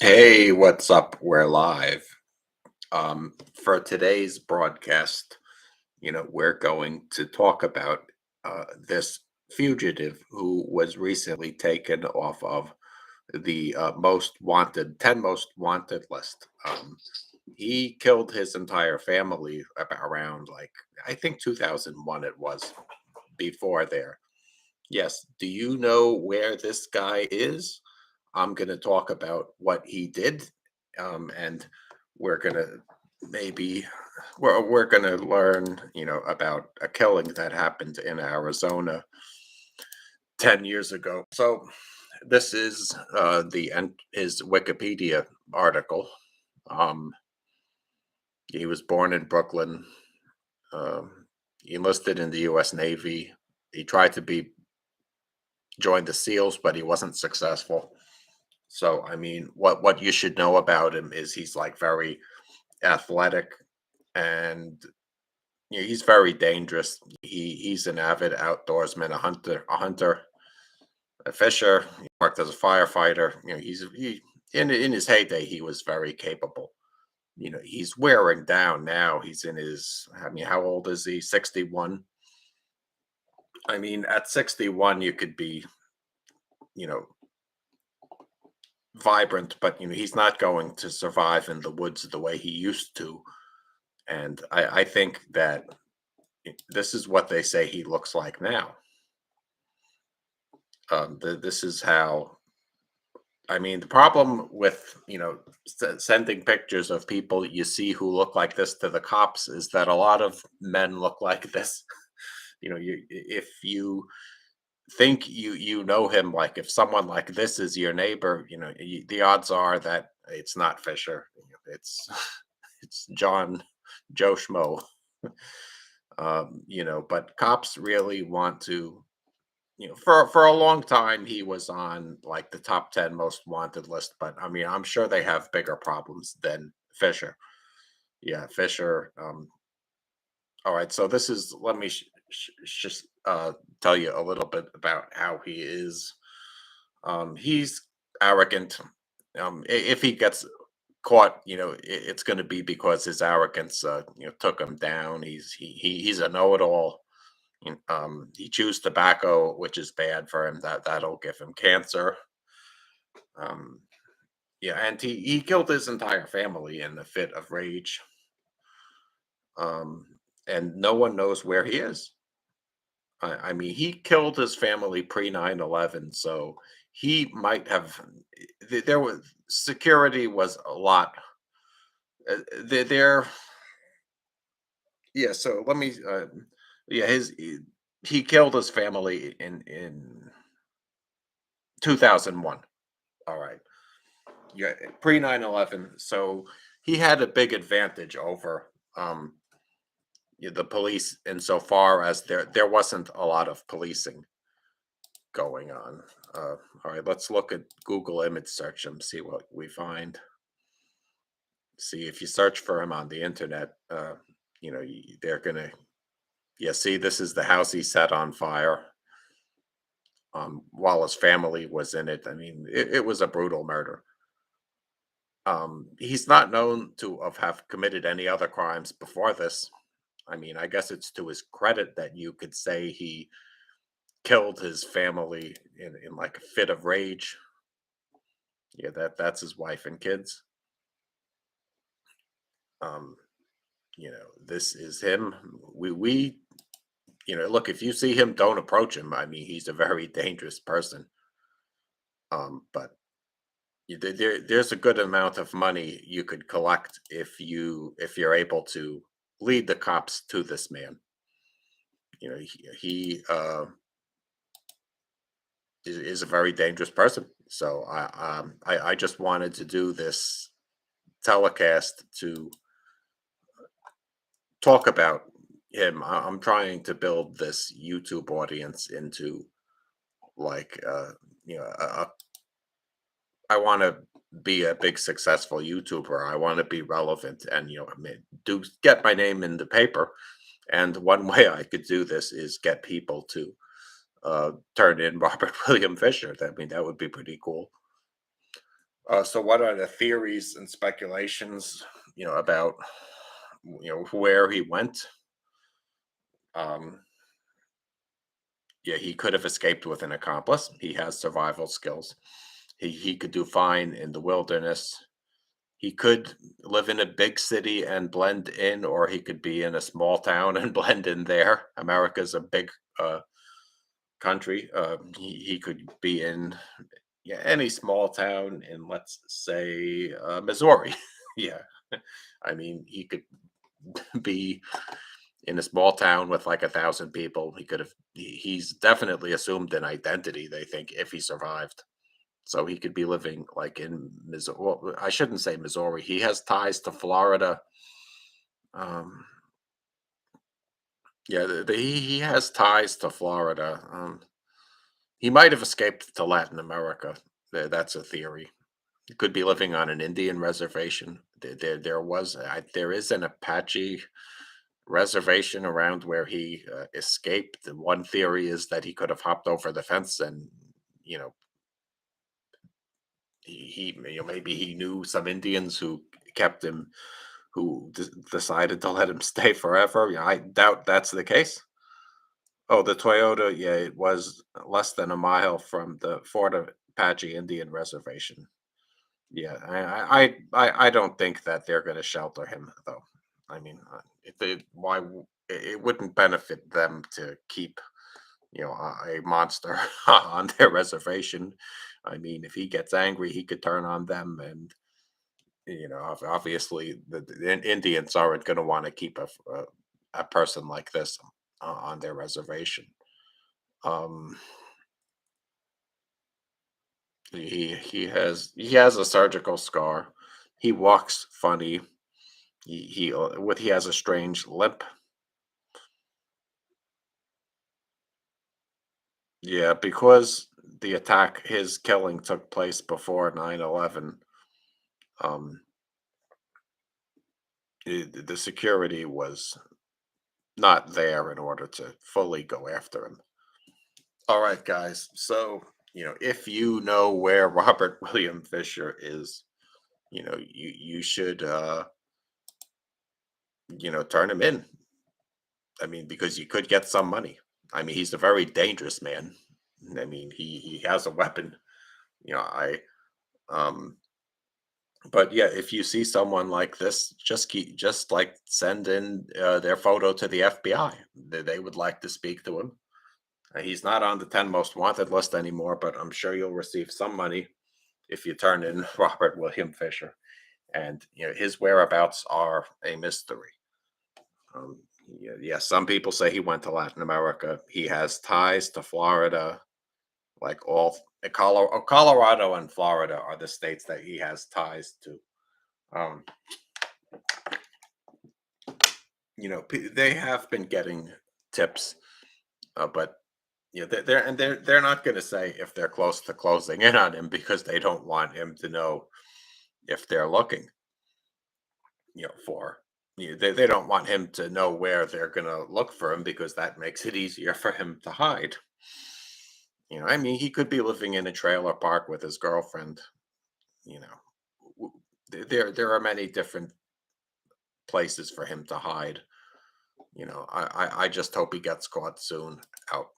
Hey, what's up? We're live. For today's broadcast, we're going to talk about this fugitive who was recently taken off of the most wanted, 10 most wanted list. He killed his entire family about around, like, I think 2001 it was before there. Yes. Do you know where this guy is? I'm going to talk about what he did, and we're going to maybe we're going to learn, about a killing that happened in Arizona 10 years ago. So this is the end his Wikipedia article. Um, he was born in Brooklyn. He enlisted in the U.S. Navy. He tried to be joined the SEALs, but he wasn't successful. So, I mean, what you should know about him is he's like very athletic, and he's very dangerous. He's an avid outdoorsman, a hunter, a fisher. He worked as a firefighter. He in his heyday he was very capable. He's wearing down now. He's in his, I mean, how old is he? 61. I mean, at 61 you could be, you know, vibrant, but he's not going to survive in the woods the way he used to. And I think that this is what they say he looks like now. This is how. I mean, the problem with sending pictures of people you see who look like this to the cops is that a lot of men look like this. If you think you know him, like if someone like this is your neighbor, the odds are that it's not Fisher. It's it's Joe Schmo. But cops really want to, for a long time he was on like the top 10 most wanted list, but I mean, I'm sure they have bigger problems than Fisher. Yeah, Fisher. All right, so this is let me just tell you a little bit about how he is. He's arrogant. If he gets caught, it's going to be because his arrogance, took him down. He's a know-it-all. He chews tobacco, which is bad for him. That'll give him cancer. Um, yeah, and he killed his entire family in a fit of rage. Um, and no one knows where he is. I mean, he killed his family pre 9/11, so he might have. There was security was a lot. There, yeah. So let me. Yeah, he killed his family in 2001. All right. Yeah, pre 9/11. So he had a big advantage over the police insofar as there wasn't a lot of policing going on. All right, let's look at Google image search and see what we find. See if you search for him on the internet, they're gonna. Yeah, see, this is the house he set on fire. While his family was in it. I mean, it was a brutal murder. He's not known to have committed any other crimes before this. I mean, I guess it's to his credit that you could say he killed his family in like a fit of rage. Yeah, that's his wife and kids. Um, this is him. We look, if you see him, don't approach him. I mean, he's a very dangerous person. But there's a good amount of money you could collect if you're able to lead the cops to this man. He is a very dangerous person. So I just wanted to do this telecast to talk about him. I'm trying to build this YouTube audience into like I want to be a big successful YouTuber. I want to be relevant and I mean, do get my name in the paper. And one way I could do this is get people to turn in Robert William Fisher. I mean, that would be pretty cool. So what are the theories and speculations, about where he went? Um, yeah, he could have escaped with an accomplice. He has survival skills. He could do fine in the wilderness. He could live in a big city and blend in, or he could be in a small town and blend in there. America's a big country. He could be in, yeah, any small town in, let's say, Missouri. Yeah, I mean, he could be in a small town with like 1,000 people. He could have. He's definitely assumed an identity. They think if he survived, so he could be living like in Missouri. Well, I shouldn't say Missouri. He has ties to Florida. Um, yeah, he has ties to Florida. He might have escaped to Latin America. That's a theory. He could be living on an Indian reservation. There is an Apache reservation around where he escaped. The one theory is that he could have hopped over the fence and, you know, maybe he knew some Indians who kept him, who decided to let him stay forever. Yeah, I doubt that's the case. Oh, the Toyota, yeah, it was less than a mile from the Fort Apache Indian Reservation. Yeah, I don't think that they're going to shelter him though. I mean, if they, it wouldn't benefit them to keep, a monster on their reservation. I mean, if he gets angry, he could turn on them, and obviously the Indians aren't going to want to keep a person like this on their reservation. Um, he has a surgical scar. He walks funny. He has a strange limp. Yeah, because the attack, his killing took place before 9/11. Um, the security was not there in order to fully go after him. All right, guys. So, if you know where Robert William Fisher is, you should turn him in. I mean, because you could get some money. I mean, he's a very dangerous man. I mean, he has a weapon. I um but yeah, if you see someone like this, just like send in their photo to the FBI. They would like to speak to him. He's not on the 10 most wanted list anymore, but I'm sure you'll receive some money if you turn in Robert William Fisher. And his whereabouts are a mystery. Yeah, some people say he went to Latin America. He has ties to Florida, like Colorado and Florida are the states that he has ties to. Um, they have been getting tips, but they're not going to say if they're close to closing in on him because they don't want him to know if they're looking, for. They don't want him to know where they're going to look for him because that makes it easier for him to hide. I mean, he could be living in a trailer park with his girlfriend. You know, there are many different places for him to hide. I just hope he gets caught soon. Out.